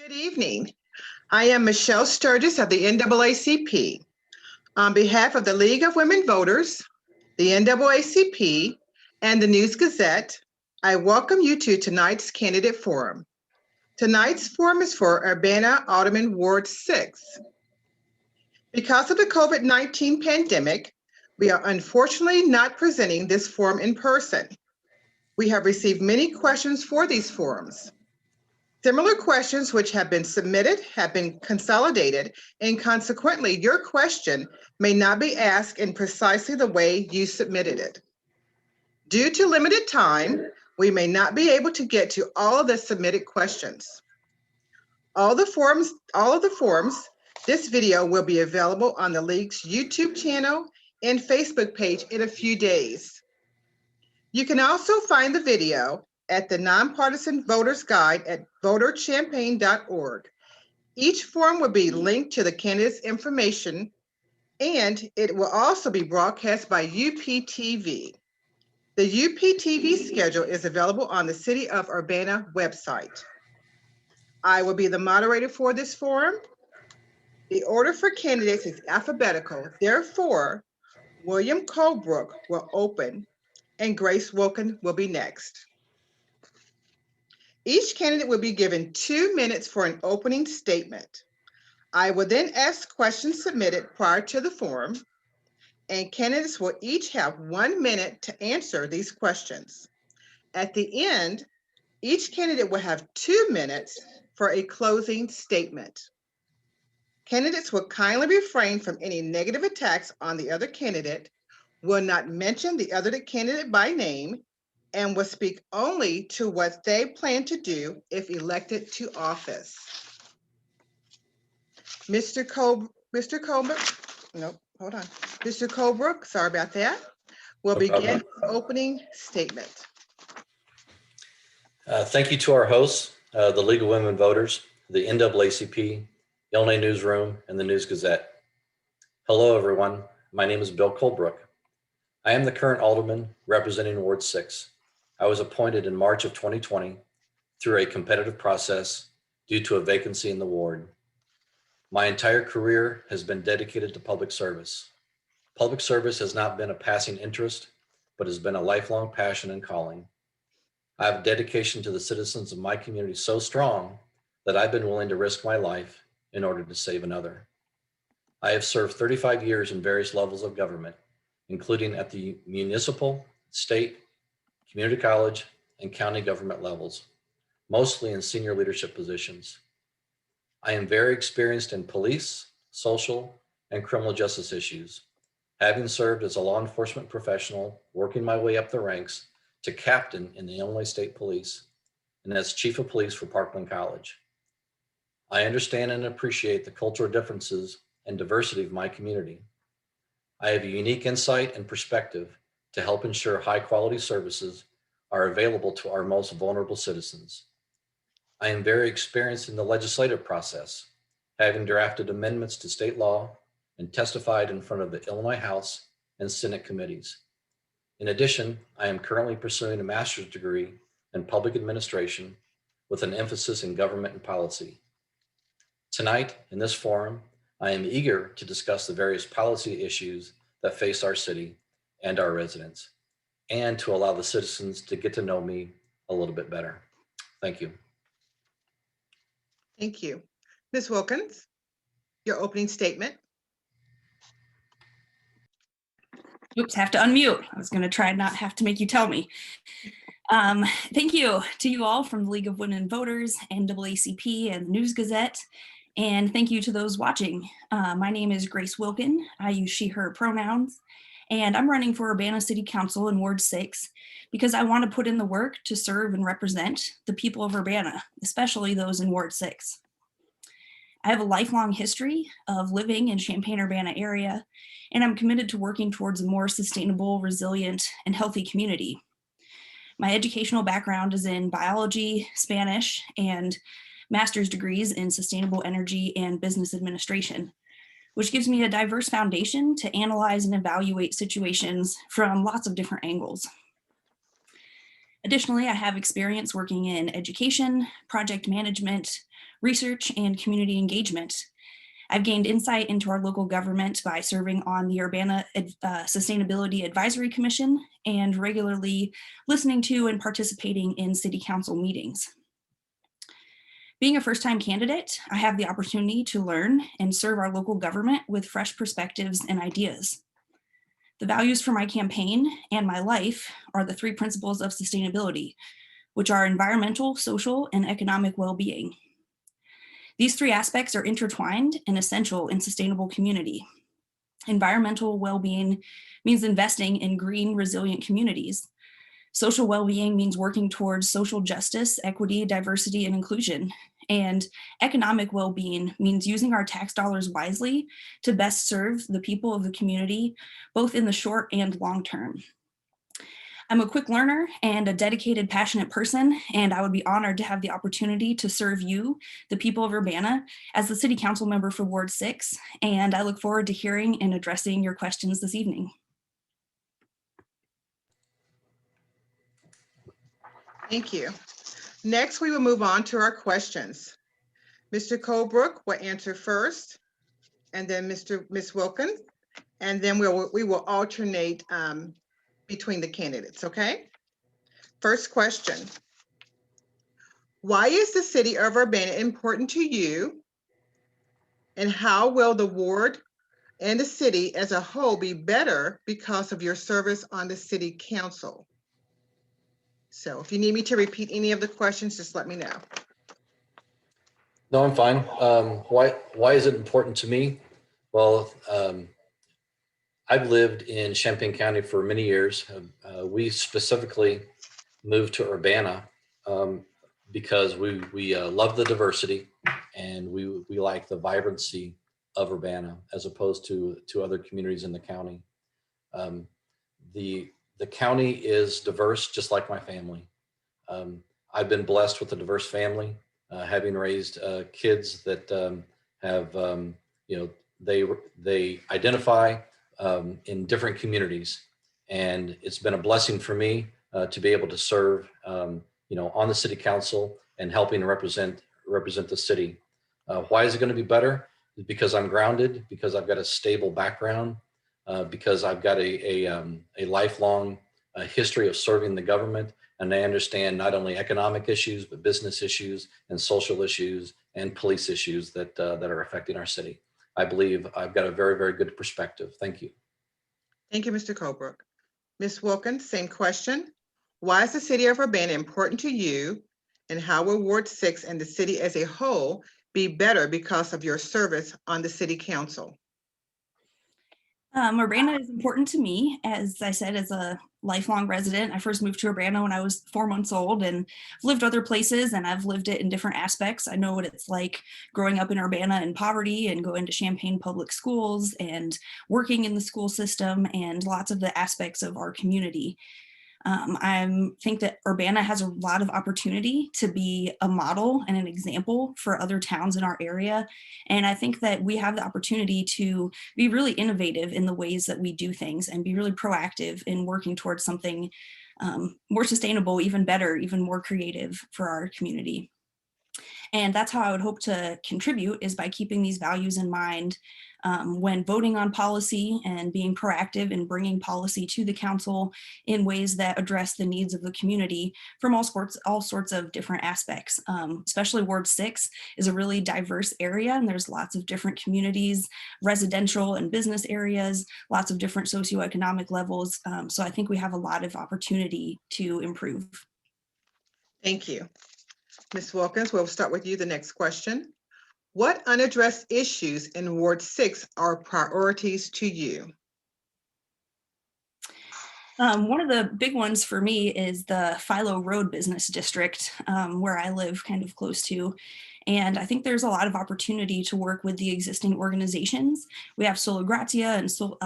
Good evening. I am Michelle Sturgis of the NAACP. On behalf of the League of Women Voters, the NAACP, and the News Gazette, I welcome you to tonight's candidate forum. Tonight's forum is for Urbana Alderman Ward 6. Because of the COVID-19 pandemic, we are unfortunately not presenting this forum in person. We have received many questions for these forums. Similar questions which have been submitted have been consolidated, and consequently, your question may not be asked in precisely the way you submitted it. Due to limited time, we may not be able to get to all of the submitted questions. All of the forums, this video will be available on the League's YouTube channel and Facebook page in a few days. You can also find the video at the Nonpartisan Voters Guide at voterchampaign.org. Each form will be linked to the candidate's information, and it will also be broadcast by UPTV. The UPTV schedule is available on the City of Urbana website. I will be the moderator for this forum. The order for candidates is alphabetical. Therefore, William Colebrook will open and Grace Wilkin will be next. Each candidate will be given 2 minutes for an opening statement. I will then ask questions submitted prior to the forum, and candidates will each have 1 minute to answer these questions. At the end, each candidate will have 2 minutes for a closing statement. Candidates will kindly refrain from any negative attacks on the other candidate, will not mention the other candidate by name, and will speak only to what they plan to do if elected to office. Mr. Colebrook, sorry about that, will begin his opening statement. Thank you to our hosts, the League of Women Voters, the NAACP, Illinois Newsroom, and the News Gazette. Hello, everyone. My name is Bill Colebrook. I am the current alderman representing Ward 6. I was appointed in March of 2020 through a competitive process due to a vacancy in the ward. My entire career has been dedicated to public service. Public service has not been a passing interest, but has been a lifelong passion and calling. I have dedication to the citizens of my community so strong that I've been willing to risk my life in order to save another. I have served 35 years in various levels of government, including at the municipal, state, community college, and county government levels, mostly in senior leadership positions. I am very experienced in police, social, and criminal justice issues, having served as a law enforcement professional, working my way up the ranks to captain in the Illinois State Police, and as chief of police for Parkland College. I understand and appreciate the cultural differences and diversity of my community. I have a unique insight and perspective to help ensure high quality services are available to our most vulnerable citizens. I am very experienced in the legislative process, having drafted amendments to state law and testified in front of the Illinois House and Senate committees. In addition, I am currently pursuing a master's degree in public administration with an emphasis in government and policy. Tonight, in this forum, I am eager to discuss the various policy issues that face our city and our residents, and to allow the citizens to get to know me a little bit better. Thank you. Thank you. Ms. Wilkins, your opening statement. Oops, have to unmute. I was going to try and not have to make you tell me. Thank you to you all from the League of Women Voters, NAACP, and the News Gazette. And thank you to those watching. My name is Grace Wilkin. I use she, her pronouns. And I'm running for Urbana City Council in Ward 6 because I want to put in the work to serve and represent the people of Urbana, especially those in Ward 6. I have a lifelong history of living in Champaign-Urbana area, and I'm committed to working towards a more sustainable, resilient, and healthy community. My educational background is in biology, Spanish, and master's degrees in sustainable energy and business administration, which gives me a diverse foundation to analyze and evaluate situations from lots of different angles. Additionally, I have experience working in education, project management, research, and community engagement. I've gained insight into our local government by serving on the Urbana Sustainability Advisory Commission and regularly listening to and participating in city council meetings. Being a first-time candidate, I have the opportunity to learn and serve our local government with fresh perspectives and ideas. The values for my campaign and my life are the 3 principles of sustainability, which are environmental, social, and economic well-being. These 3 aspects are intertwined and essential in sustainable community. Environmental well-being means investing in green, resilient communities. Social well-being means working towards social justice, equity, diversity, and inclusion. And economic well-being means using our tax dollars wisely to best serve the people of the community, both in the short and long term. I'm a quick learner and a dedicated, passionate person, and I would be honored to have the opportunity to serve you, the people of Urbana, as the City Council member for Ward 6, and I look forward to hearing and addressing your questions this evening. Thank you. Next, we will move on to our questions. Mr. Colebrook will answer first, and then Ms. Wilkins, and then we will alternate between the candidates, okay? First question. Why is the city of Urbana important to you? And how will the ward and the city as a whole be better because of your service on the city council? So if you need me to repeat any of the questions, just let me know. No, I'm fine. Why is it important to me? Well, I've lived in Champaign County for many years. We specifically moved to Urbana because we love the diversity and we like the vibrancy of Urbana as opposed to other communities in the county. The county is diverse, just like my family. I've been blessed with a diverse family, having raised kids that have, they identify in different communities. And it's been a blessing for me to be able to serve, on the city council and helping represent the city. Why is it going to be better? Because I'm grounded, because I've got a stable background, because I've got a lifelong history of serving the government. And I understand not only economic issues, but business issues and social issues and police issues that are affecting our city. I believe I've got a very, very good perspective. Thank you. Thank you, Mr. Colebrook. Ms. Wilkins, same question. Why is the city of Urbana important to you? And how will Ward 6 and the city as a whole be better because of your service on the city council? Urbana is important to me, as I said, as a lifelong resident. I first moved to Urbana when I was 4 months old, and I've lived other places and I've lived it in different aspects. I know what it's like growing up in Urbana in poverty and going to Champaign public schools and working in the school system and lots of the aspects of our community. I think that Urbana has a lot of opportunity to be a model and an example for other towns in our area. And I think that we have the opportunity to be really innovative in the ways that we do things and be really proactive in working towards something more sustainable, even better, even more creative for our community. And that's how I would hope to contribute, is by keeping these values in mind when voting on policy and being proactive in bringing policy to the council in ways that address the needs of the community from all sorts of different aspects. Especially Ward 6 is a really diverse area, and there's lots of different communities, residential and business areas, lots of different socioeconomic levels. So I think we have a lot of opportunity to improve. Thank you. Ms. Wilkins, we'll start with you. The next question. What unaddressed issues in Ward 6 are priorities to you? One of the big ones for me is the Philo Road Business District, where I live kind of close to. And I think there's a lot of opportunity to work with the existing organizations. We have Solo Gratia and Salt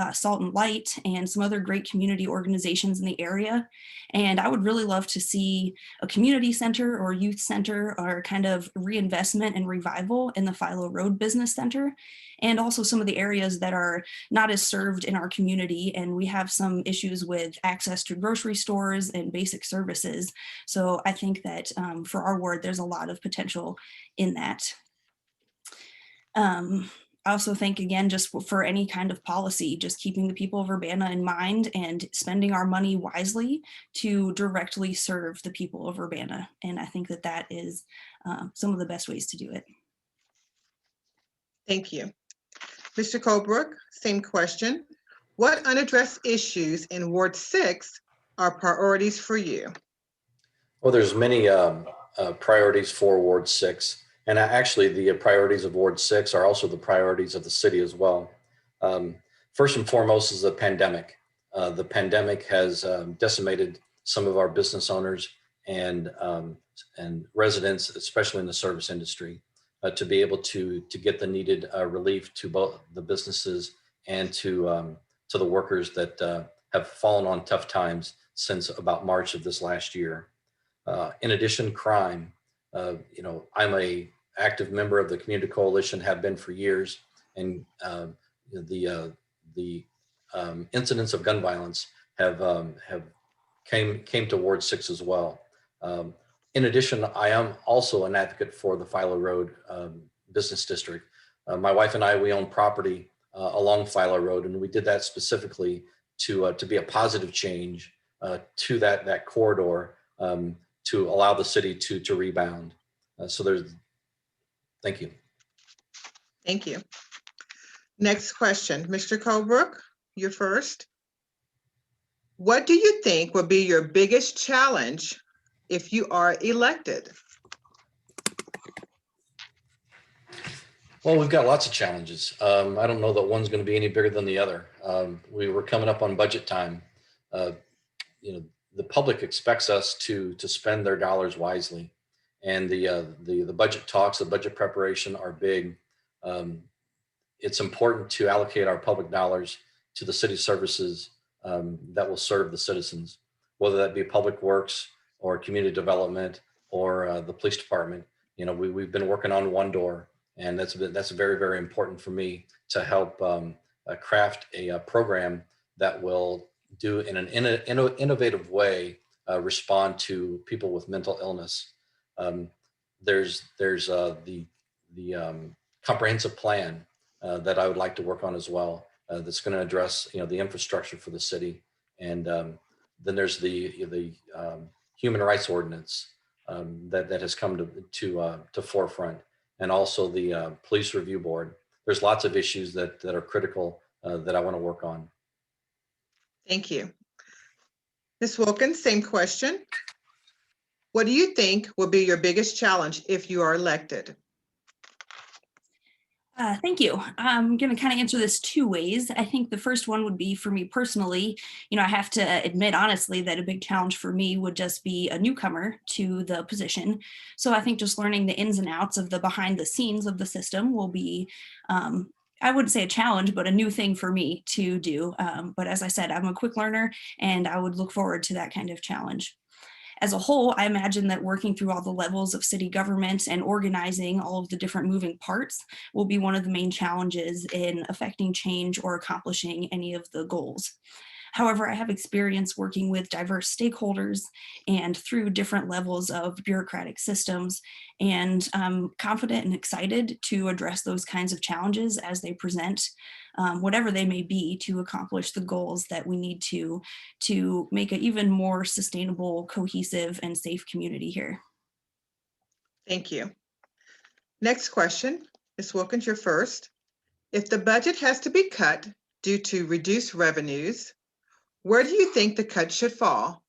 and Light and some other great community organizations in the area. And I would really love to see a community center or youth center or kind of reinvestment and revival in the Philo Road Business Center, and also some of the areas that are not as served in our community. And we have some issues with access to grocery stores and basic services. So I think that for our ward, there's a lot of potential in that. I also think, again, just for any kind of policy, just keeping the people of Urbana in mind and spending our money wisely to directly serve the people of Urbana. And I think that that is some of the best ways to do it. Thank you. Mr. Colebrook, same question. What unaddressed issues in Ward 6 are priorities for you? Well, there's many priorities for Ward 6. And actually, the priorities of Ward 6 are also the priorities of the city as well. First and foremost is the pandemic. The pandemic has decimated some of our business owners and residents, especially in the service industry, to be able to get the needed relief to both the businesses and to the workers that have fallen on tough times since about March of this last year. In addition, crime. I'm a active member of the community coalition, have been for years, and the incidents of gun violence have came to Ward 6 as well. In addition, I am also an advocate for the Philo Road Business District. My wife and I, we own property along Philo Road, and we did that specifically to be a positive change to that corridor to allow the city to rebound. Thank you. Thank you. Next question, Mr. Colebrook, you're first. What do you think will be your biggest challenge if you are elected? Well, we've got lots of challenges. I don't know that one's going to be any bigger than the other. We were coming up on budget time. The public expects us to spend their dollars wisely. And the budget talks, the budget preparation are big. It's important to allocate our public dollars to the city services that will serve the citizens, whether that be public works or community development or the police department. We've been working on One Door, and that's very, very important for me to help craft a program that will do in an innovative way respond to people with mental illness. There's the comprehensive plan that I would like to work on as well. That's going to address the infrastructure for the city, and then there's the human rights ordinance that has come to forefront, and also the police review board. There's lots of issues that are critical that I want to work on. Thank you. Ms. Wilkins, same question. What do you think will be your biggest challenge if you are elected? Thank you. I'm going to kind of answer this two ways. I think the first one would be for me personally. I have to admit honestly that a big challenge for me would just be a newcomer to the position. So I think just learning the ins and outs of the behind the scenes of the system will be, I wouldn't say a challenge, but a new thing for me to do. But as I said, I'm a quick learner and I would look forward to that kind of challenge. As a whole, I imagine that working through all the levels of city government and organizing all of the different moving parts will be one of the main challenges in affecting change or accomplishing any of the goals. However, I have experience working with diverse stakeholders and through different levels of bureaucratic systems, and I'm confident and excited to address those kinds of challenges as they present, whatever they may be, to accomplish the goals that we need to make an even more sustainable, cohesive, and safe community here. Thank you. Next question, Ms. Wilkins, you're first. If the budget has to be cut due to reduced revenues, where do you think the cut should fall?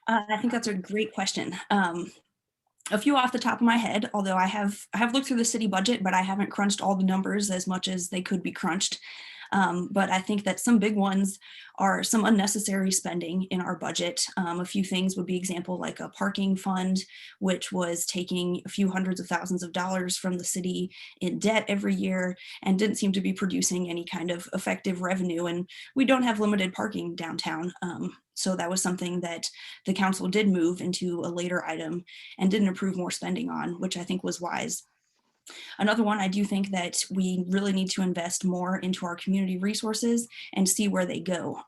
I think that's a great question. A few off the top of my head, although I have looked through the city budget, but I haven't crunched all the numbers as much as they could be crunched. But I think that some big ones are some unnecessary spending in our budget. A few things would be example like a parking fund, which was taking a few hundreds of thousands of dollars from the city in debt every year and didn't seem to be producing any kind of effective revenue. And we don't have limited parking downtown. So that was something that the council did move into a later item and didn't approve more spending on, which I think was wise. Another one, I do think that we really need to invest more into our community resources and see where they go.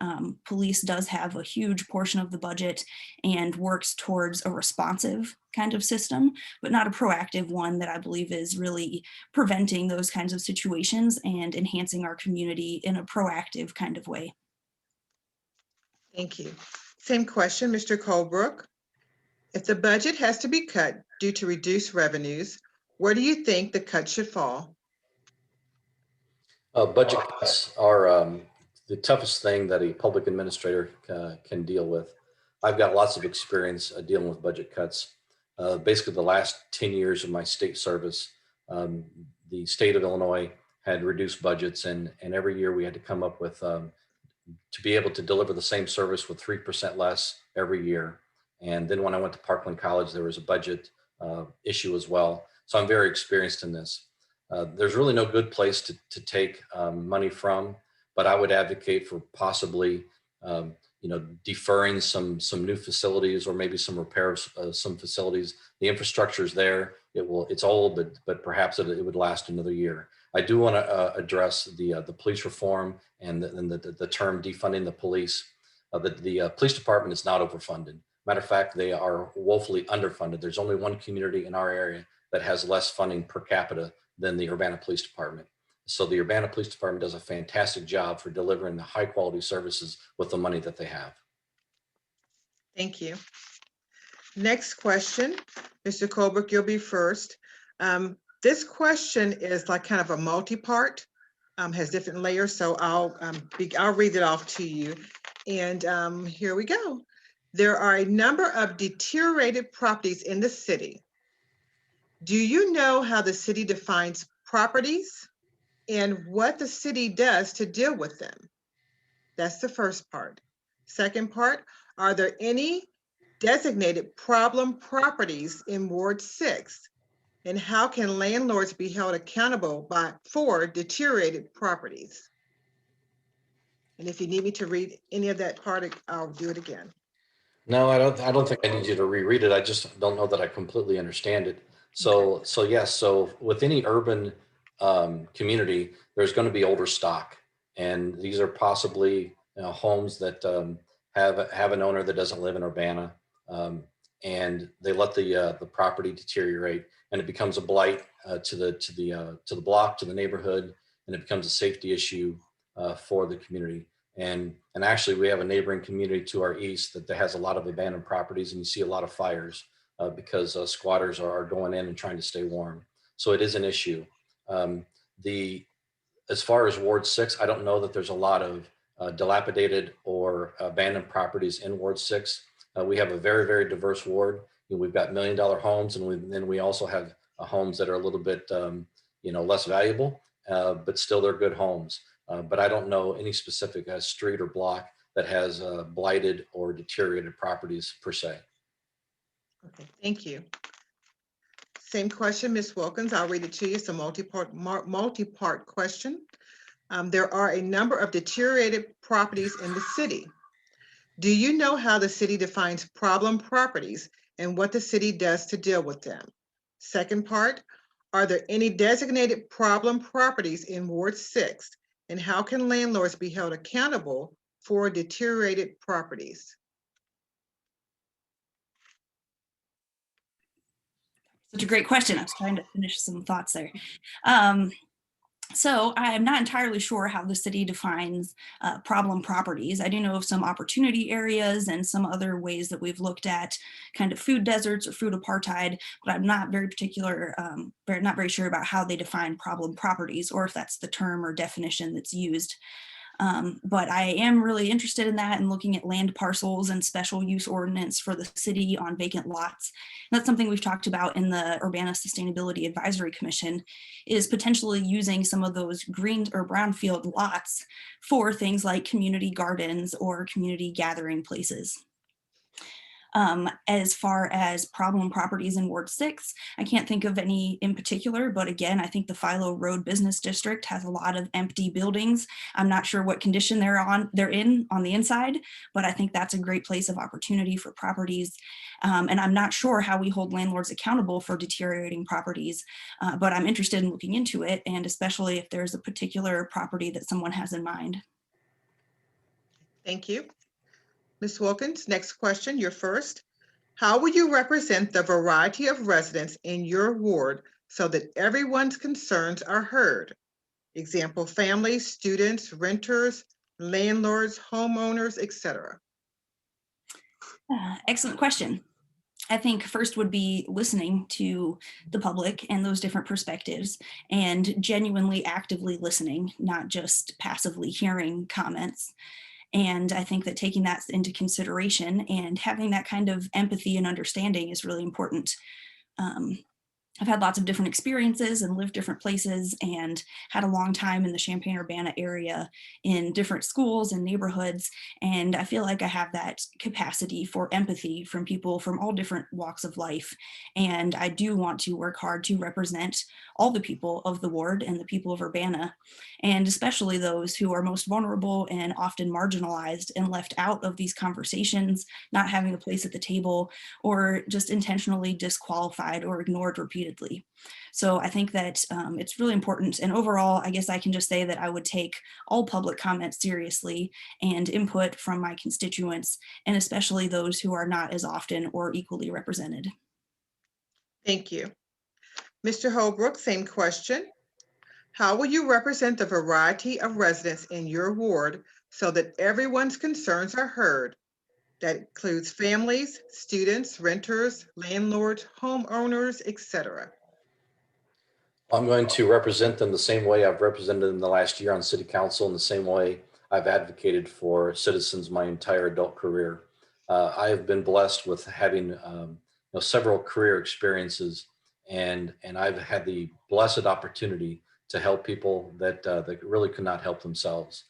Police does have a huge portion of the budget and works towards a responsive kind of system, but not a proactive one that I believe is really preventing those kinds of situations and enhancing our community in a proactive kind of way. Thank you. Same question, Mr. Colebrook. If the budget has to be cut due to reduced revenues, where do you think the cut should fall? Budget cuts are the toughest thing that a public administrator can deal with. I've got lots of experience dealing with budget cuts. Basically, the last 10 years of my state service, the state of Illinois had reduced budgets, and every year we had to come up with to be able to deliver the same service with 3% less every year. And then when I went to Parkland College, there was a budget issue as well. So I'm very experienced in this. There's really no good place to take money from, but I would advocate for possibly, deferring some new facilities or maybe some repairs of some facilities. The infrastructure is there. It's old, but perhaps it would last another year. I do want to address the police reform and the term defunding the police. The police department is not overfunded. Matter of fact, they are woefully underfunded. There's only one community in our area that has less funding per capita than the Urbana Police Department. So the Urbana Police Department does a fantastic job for delivering the high quality services with the money that they have. Thank you. Next question, Mr. Colebrook, you'll be first. This question is like kind of a multi-part, has different layers, so I'll read it off to you. And here we go. There are a number of deteriorated properties in the city. Do you know how the city defines properties and what the city does to deal with them? That's the first part. Second part, are there any designated problem properties in Ward 6? And how can landlords be held accountable for deteriorated properties? And if you need me to read any of that part, I'll do it again. No, I don't think I need you to reread it. I just don't know that I completely understand it. So yes. So with any urban community, there's going to be older stock, and these are possibly homes that have an owner that doesn't live in Urbana, and they let the property deteriorate, and it becomes a blight to the block, to the neighborhood, and it becomes a safety issue for the community. And actually, we have a neighboring community to our east that has a lot of abandoned properties, and you see a lot of fires because squatters are going in and trying to stay warm. So it is an issue. As far as Ward 6, I don't know that there's a lot of dilapidated or abandoned properties in Ward 6. We have a very, very diverse ward. We've got $1 million homes, and then we also have homes that are a little bit less valuable, but still they're good homes. But I don't know any specific street or block that has blighted or deteriorated properties per se. Okay, thank you. Same question, Ms. Wilkins. I'll read it to you. It's a multi-part question. There are a number of deteriorated properties in the city. Do you know how the city defines problem properties and what the city does to deal with them? Second part, are there any designated problem properties in Ward 6? And how can landlords be held accountable for deteriorated properties? Such a great question. I was trying to finish some thoughts there. So I'm not entirely sure how the city defines problem properties. I do know of some opportunity areas and some other ways that we've looked at kind of food deserts or food apartheid, but I'm not very particular, not very sure about how they define problem properties or if that's the term or definition that's used. But I am really interested in that and looking at land parcels and special use ordinance for the city on vacant lots. And that's something we've talked about in the Urbana Sustainability Advisory Commission, is potentially using some of those green or brownfield lots for things like community gardens or community gathering places. As far as problem properties in Ward 6, I can't think of any in particular, but again, I think the Philo Road Business District has a lot of empty buildings. I'm not sure what condition they're in on the inside, but I think that's a great place of opportunity for properties. And I'm not sure how we hold landlords accountable for deteriorating properties, but I'm interested in looking into it, and especially if there's a particular property that someone has in mind. Thank you. Ms. Wilkins, next question, you're first. How will you represent the variety of residents in your ward so that everyone's concerns are heard? Example, families, students, renters, landlords, homeowners, etc. Excellent question. I think first would be listening to the public and those different perspectives, and genuinely actively listening, not just passively hearing comments. And I think that taking that into consideration and having that kind of empathy and understanding is really important. I've had lots of different experiences and lived different places and had a long time in the Champaign-Urbana area in different schools and neighborhoods. And I feel like I have that capacity for empathy from people from all different walks of life. And I do want to work hard to represent all the people of the ward and the people of Urbana, and especially those who are most vulnerable and often marginalized and left out of these conversations, not having a place at the table, or just intentionally disqualified or ignored repeatedly. So I think that it's really important. And overall, I guess I can just say that I would take all public comments seriously and input from my constituents, and especially those who are not as often or equally represented. Thank you. Mr. Holbrook, same question. How will you represent the variety of residents in your ward so that everyone's concerns are heard? That includes families, students, renters, landlords, homeowners, etc. I'm going to represent them the same way I've represented them the last year on city council, in the same way I've advocated for citizens my entire adult career. I have been blessed with having several career experiences, and I've had the blessed opportunity to help people that really could not help themselves.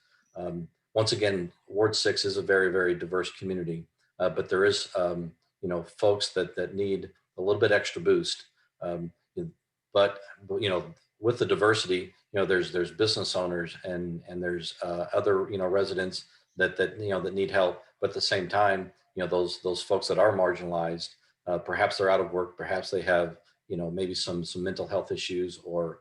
Once again, Ward 6 is a very, very diverse community, but there is folks that need a little bit extra boost. But with the diversity, there's business owners and there's other residents that need help. But at the same time, those folks that are marginalized, perhaps they're out of work, perhaps they have maybe some mental health issues or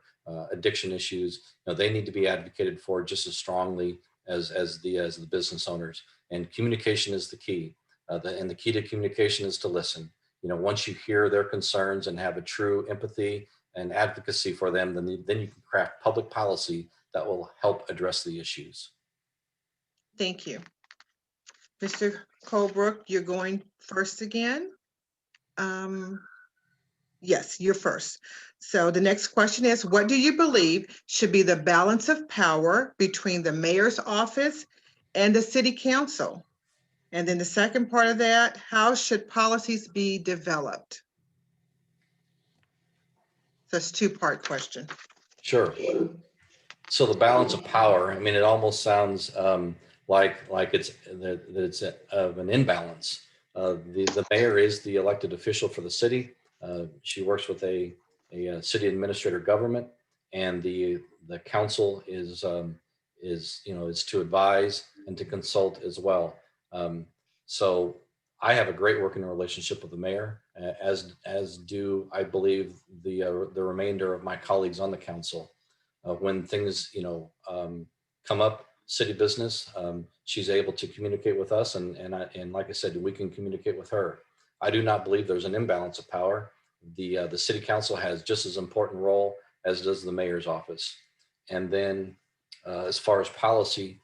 addiction issues. They need to be advocated for just as strongly as the business owners. And communication is the key. And the key to communication is to listen. Once you hear their concerns and have a true empathy and advocacy for them, then you can craft public policy that will help address the issues. Thank you. Mr. Colebrook, you're going first again. Yes, you're first. So the next question is, what do you believe should be the balance of power between the mayor's office and the city council? And then the second part of that, how should policies be developed? That's a two-part question. Sure. So the balance of power, I mean, it almost sounds like it's of an imbalance. The mayor is the elected official for the city. She works with a city administrator government, and the council is to advise and to consult as well. So I have a great working relationship with the mayor, as do I believe the remainder of my colleagues on the council. When things come up, city business, she's able to communicate with us, and like I said, we can communicate with her. I do not believe there's an imbalance of power. The city council has just as important role as does the mayor's office. And then as far as policy,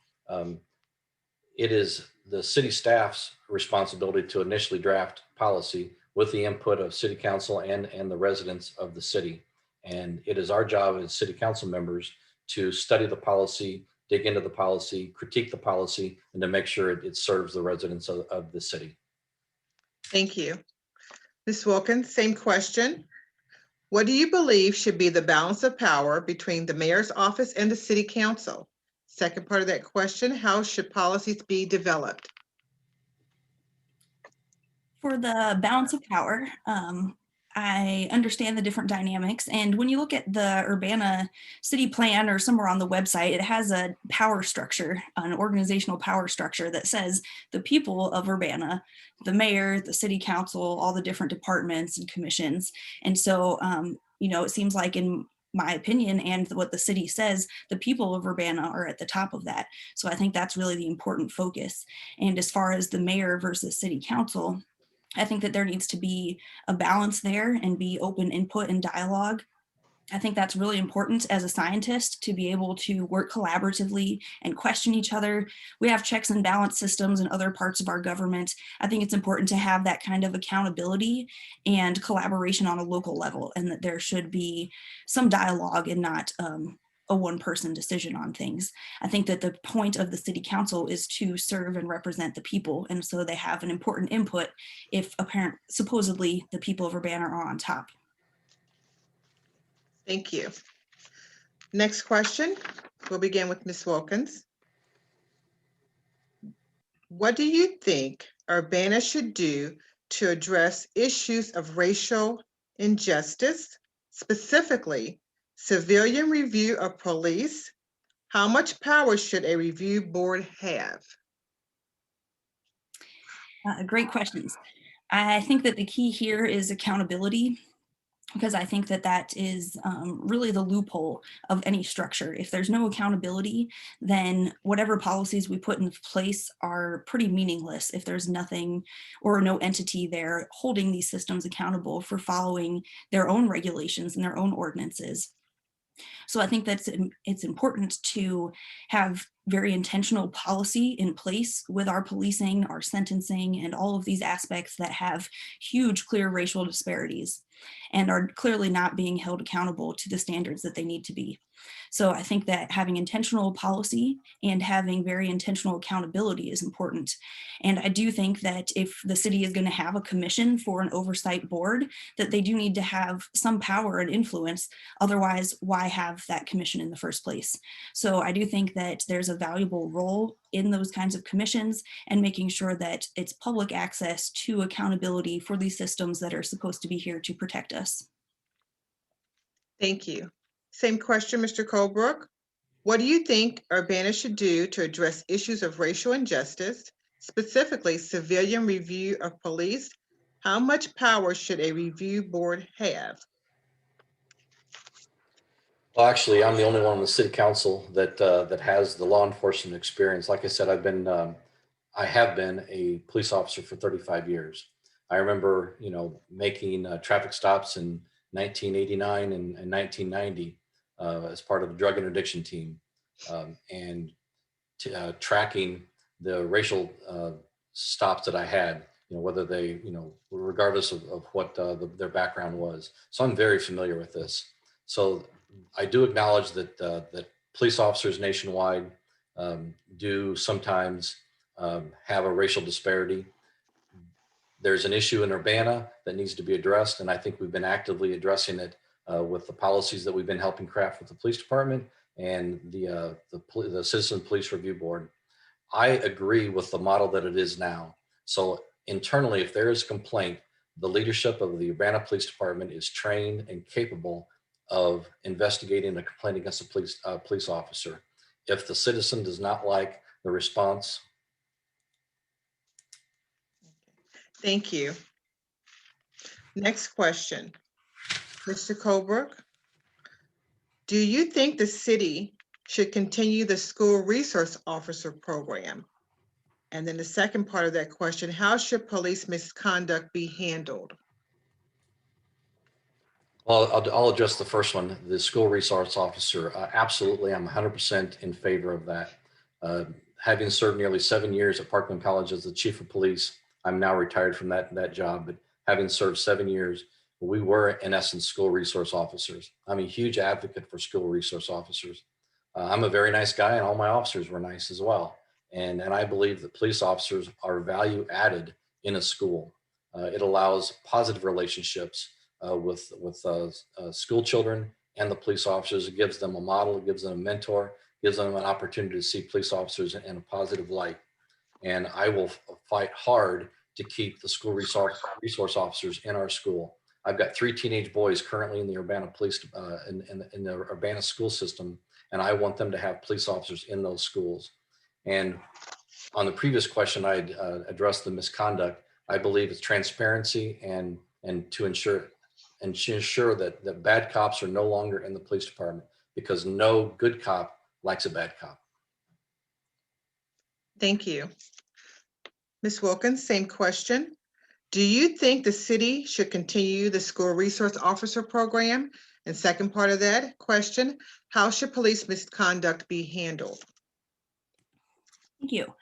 it is the city staff's responsibility to initially draft policy with the input of city council and the residents of the city. And it is our job as city council members to study the policy, dig into the policy, critique the policy, and to make sure it serves the residents of the city. Thank you. Ms. Wilkins, same question. What do you believe should be the balance of power between the mayor's office and the city council? Second part of that question, how should policies be developed? For the balance of power, I understand the different dynamics. And when you look at the Urbana city plan or somewhere on the website, it has a power structure, an organizational power structure that says the people of Urbana, the mayor, the city council, all the different departments and commissions. And so, it seems like in my opinion and what the city says, the people of Urbana are at the top of that. So I think that's really the important focus. And as far as the mayor versus city council, I think that there needs to be a balance there and be open input and dialogue. I think that's really important as a scientist to be able to work collaboratively and question each other. We have checks and balance systems in other parts of our government. I think it's important to have that kind of accountability and collaboration on a local level, and that there should be some dialogue and not a one-person decision on things. I think that the point of the city council is to serve and represent the people, and so they have an important input if supposedly the people of Urbana are on top. Thank you. Next question, we'll begin with Ms. Wilkins. What do you think Urbana should do to address issues of racial injustice, specifically civilian review of police? How much power should a review board have? Great questions. I think that the key here is accountability, because I think that that is really the loophole of any structure. If there's no accountability, then whatever policies we put in place are pretty meaningless if there's nothing or no entity there holding these systems accountable for following their own regulations and their own ordinances. So I think that it's important to have very intentional policy in place with our policing, our sentencing, and all of these aspects that have huge, clear racial disparities and are clearly not being held accountable to the standards that they need to be. So I think that having intentional policy and having very intentional accountability is important. And I do think that if the city is going to have a commission for an oversight board, that they do need to have some power and influence. Otherwise, why have that commission in the first place? So I do think that there's a valuable role in those kinds of commissions and making sure that it's public access to accountability for these systems that are supposed to be here to protect us. Thank you. Same question, Mr. Colebrook. What do you think Urbana should do to address issues of racial injustice, specifically civilian review of police? How much power should a review board have? Well, actually, I'm the only one on the city council that has the law enforcement experience. Like I said, I have been a police officer for 35 years. I remember, making traffic stops in 1989 and 1990 as part of the drug interdiction team, and tracking the racial stops that I had, whether they, regardless of what their background was. So I'm very familiar with this. So I do acknowledge that police officers nationwide do sometimes have a racial disparity. There's an issue in Urbana that needs to be addressed, and I think we've been actively addressing it with the policies that we've been helping craft with the police department and the Citizen Police Review Board. I agree with the model that it is now. So internally, if there is a complaint, the leadership of the Urbana Police Department is trained and capable of investigating a complaint against a police officer. If the citizen does not like the response. Thank you. Next question, Mr. Colebrook. Do you think the city should continue the school resource officer program? And then the second part of that question, how should police misconduct be handled? Well, I'll address the first one, the school resource officer. Absolutely, I'm 100% in favor of that. Having served nearly 7 years at Parkland College as the chief of police, I'm now retired from that job, but having served 7 years, we were in essence school resource officers. I'm a huge advocate for school resource officers. I'm a very nice guy, and all my officers were nice as well. And I believe that police officers are value added in a school. It allows positive relationships with school children and the police officers. It gives them a model, it gives them a mentor, gives them an opportunity to see police officers in a positive light. And I will fight hard to keep the school resource officers in our school. I've got 3 teenage boys currently in the Urbana police in the Urbana school system, and I want them to have police officers in those schools. And on the previous question, I addressed the misconduct. I believe it's transparency and to ensure that bad cops are no longer in the police department, because no good cop likes a bad cop. Thank you. Ms. Wilkins, same question. Do you think the city should continue the school resource officer program? And second part of that question, how should police misconduct be handled? Thank you.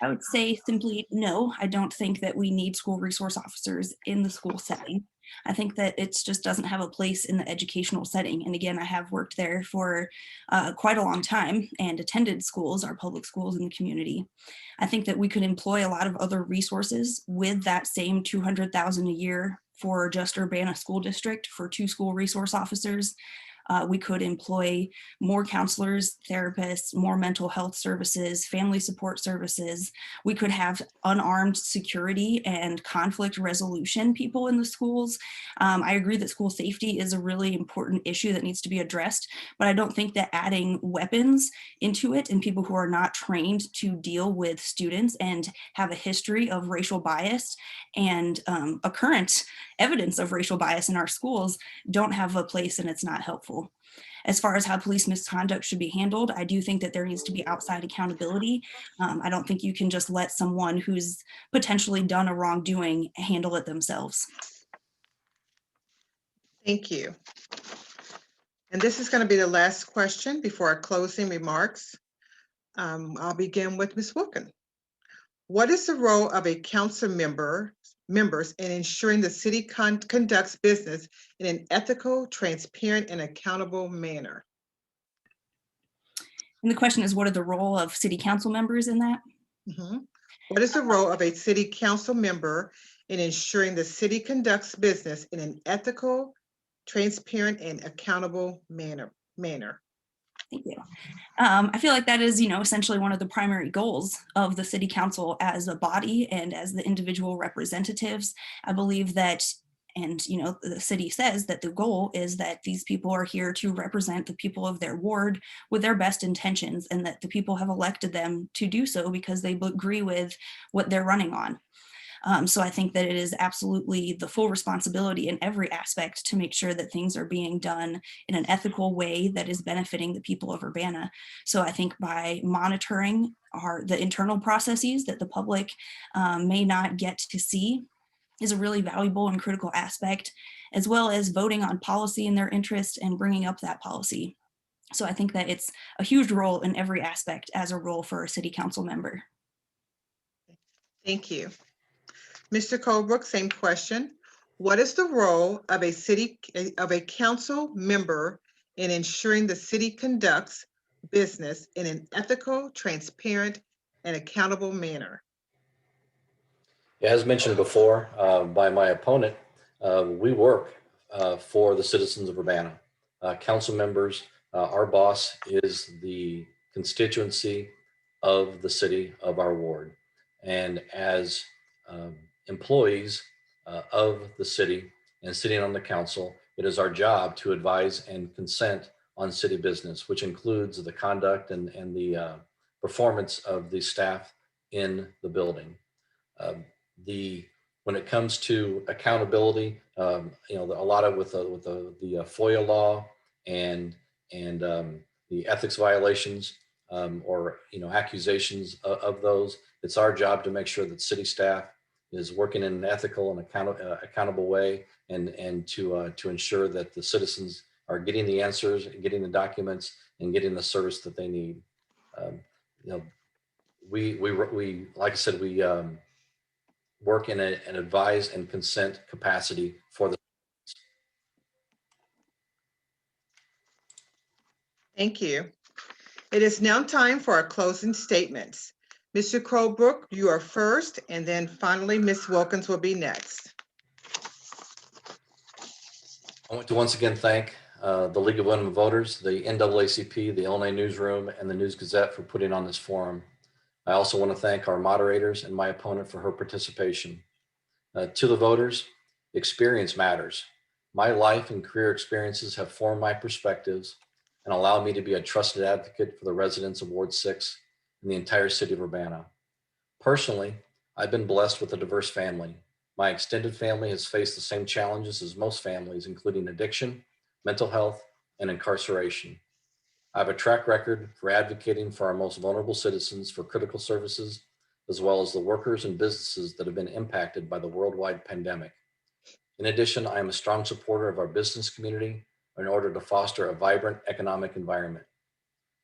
I would say simply no. I don't think that we need school resource officers in the school setting. I think that it just doesn't have a place in the educational setting. And again, I have worked there for quite a long time and attended schools, our public schools in the community. I think that we could employ a lot of other resources with that same $200,000 a year for just Urbana School District for 2 school resource officers. We could employ more counselors, therapists, more mental health services, family support services. We could have unarmed security and conflict resolution people in the schools. I agree that school safety is a really important issue that needs to be addressed, but I don't think that adding weapons into it and people who are not trained to deal with students and have a history of racial bias and a current evidence of racial bias in our schools don't have a place, and it's not helpful. As far as how police misconduct should be handled, I do think that there needs to be outside accountability. I don't think you can just let someone who's potentially done a wrongdoing handle it themselves. Thank you. And this is going to be the last question before our closing remarks. I'll begin with Ms. Wilkins. What is the role of a council members in ensuring the city conducts business in an ethical, transparent, and accountable manner? And the question is, what are the role of city council members in that? What is the role of a city council member in ensuring the city conducts business in an ethical, transparent, and accountable manner? Thank you. I feel like that is, essentially one of the primary goals of the city council as a body and as the individual representatives. I believe that, and the city says that the goal is that these people are here to represent the people of their ward with their best intentions, and that the people have elected them to do so because they agree with what they're running on. So I think that it is absolutely the full responsibility in every aspect to make sure that things are being done in an ethical way that is benefiting the people of Urbana. So I think by monitoring the internal processes that the public may not get to see is a really valuable and critical aspect, as well as voting on policy in their interest and bringing up that policy. So I think that it's a huge role in every aspect as a role for a city council member. Thank you. Mr. Colebrook, same question. What is the role of a council member in ensuring the city conducts business in an ethical, transparent, and accountable manner? As mentioned before by my opponent, we work for the citizens of Urbana. Council members, our boss is the constituency of the city of our ward. And as employees of the city and sitting on the council, it is our job to advise and consent on city business, which includes the conduct and the performance of the staff in the building. When it comes to accountability, a lot of with the FOIA law and the ethics violations or accusations of those, it's our job to make sure that city staff is working in an ethical and accountable way, and to ensure that the citizens are getting the answers, getting the documents, and getting the service that they need. We like I said, we work in an advise and consent capacity for the. Thank you. It is now time for our closing statements. Mr. Crowbrook, you are first, and then finally, Ms. Wilkins will be next. I want to once again thank the League of Women Voters, the NAACP, the Illinois Newsroom, and the News Gazette for putting on this forum. I also want to thank our moderators and my opponent for her participation. To the voters, experience matters. My life and career experiences have formed my perspectives and allowed me to be a trusted advocate for the residents of Ward 6 and the entire city of Urbana. Personally, I've been blessed with a diverse family. My extended family has faced the same challenges as most families, including addiction, mental health, and incarceration. I have a track record for advocating for our most vulnerable citizens for critical services, as well as the workers and businesses that have been impacted by the worldwide pandemic. In addition, I am a strong supporter of our business community in order to foster a vibrant economic environment.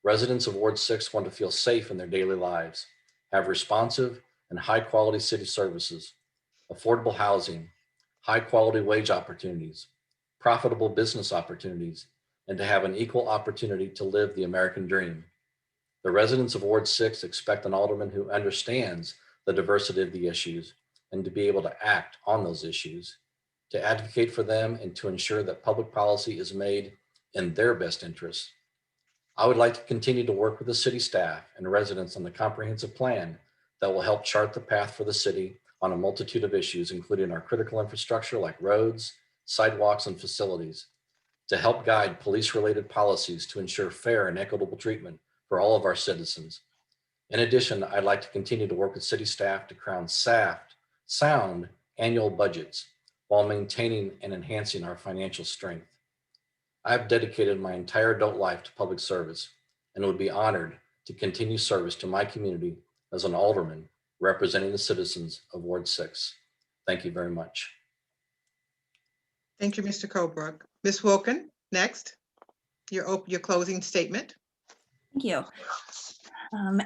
Residents of Ward 6 want to feel safe in their daily lives, have responsive and high-quality city services, affordable housing, high-quality wage opportunities, profitable business opportunities, and to have an equal opportunity to live the American dream. The residents of Ward 6 expect an alderman who understands the diversity of the issues and to be able to act on those issues, to advocate for them and to ensure that public policy is made in their best interests. I would like to continue to work with the city staff and residents on the comprehensive plan that will help chart the path for the city on a multitude of issues, including our critical infrastructure like roads, sidewalks, and facilities, to help guide police-related policies to ensure fair and equitable treatment for all of our citizens. In addition, I'd like to continue to work with city staff to crown sound annual budgets while maintaining and enhancing our financial strength. I've dedicated my entire adult life to public service and would be honored to continue service to my community as an alderman representing the citizens of Ward 6. Thank you very much. Thank you, Mr. Crowbrook. Ms. Wilkins, next, your closing statement. Thank you.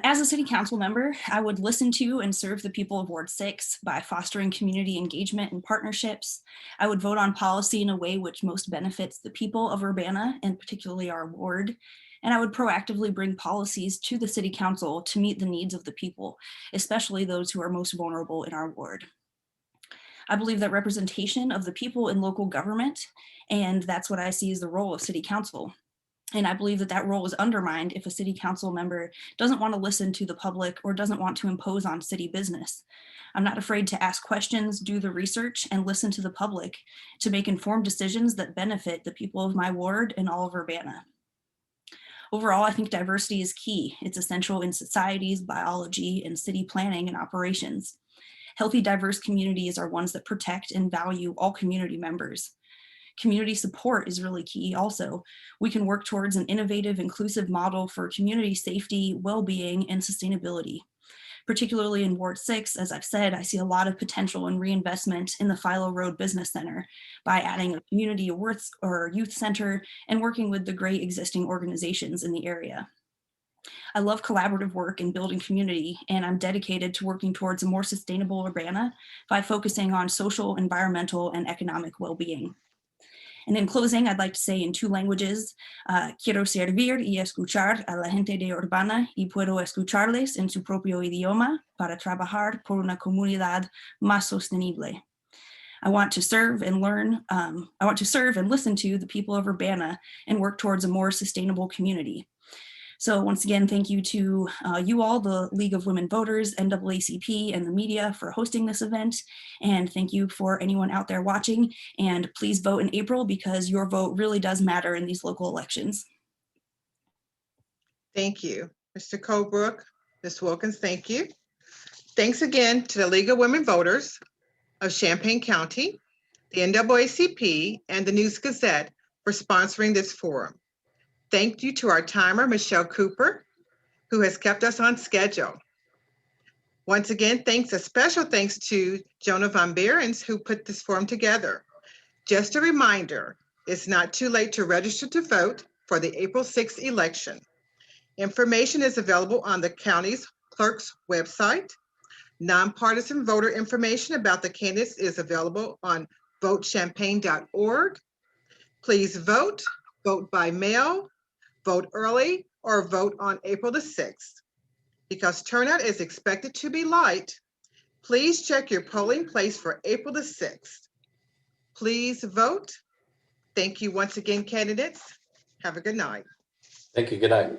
As a city council member, I would listen to and serve the people of Ward 6 by fostering community engagement and partnerships. I would vote on policy in a way which most benefits the people of Urbana and particularly our ward. And I would proactively bring policies to the city council to meet the needs of the people, especially those who are most vulnerable in our ward. I believe that representation of the people in local government, and that's what I see as the role of city council. And I believe that that role is undermined if a city council member doesn't want to listen to the public or doesn't want to impose on city business. I'm not afraid to ask questions, do the research, and listen to the public to make informed decisions that benefit the people of my ward and all of Urbana. Overall, I think diversity is key. It's essential in societies, biology, and city planning and operations. Healthy, diverse communities are ones that protect and value all community members. Community support is really key also. We can work towards an innovative, inclusive model for community safety, well-being, and sustainability. Particularly in Ward 6, as I've said, I see a lot of potential in reinvestment in the Philo Road Business Center by adding a community awards or youth center and working with the great existing organizations in the area. I love collaborative work and building community, and I'm dedicated to working towards a more sustainable Urbana by focusing on social, environmental, and economic well-being. And in closing, I'd like to say in 2 languages, quiero servir y escuchar a la gente de Urbana y puedo escucharles en su propio idioma para trabajar por una comunidad más sostenible. I want to serve and listen to the people of Urbana and work towards a more sustainable community. So once again, thank you to you all, the League of Women Voters, NAACP, and the media for hosting this event. And thank you for anyone out there watching. And please vote in April because your vote really does matter in these local elections. Thank you, Mr. Crowbrook. Ms. Wilkins, thank you. Thanks again to the League of Women Voters of Champaign County, the NAACP, and the News Gazette for sponsoring this forum. Thank you to our timer, Michelle Cooper, who has kept us on schedule. Once again, a special thanks to Jonah Von Behrens, who put this forum together. Just a reminder, it's not too late to register to vote for the April 6th election. Information is available on the county's clerk's website. Nonpartisan voter information about the candidates is available on votechampaign.org. Please vote by mail, vote early, or vote on April the 6th. Because turnout is expected to be light, please check your polling place for April the 6th. Please vote. Thank you once again, candidates. Have a good night. Thank you. Good night.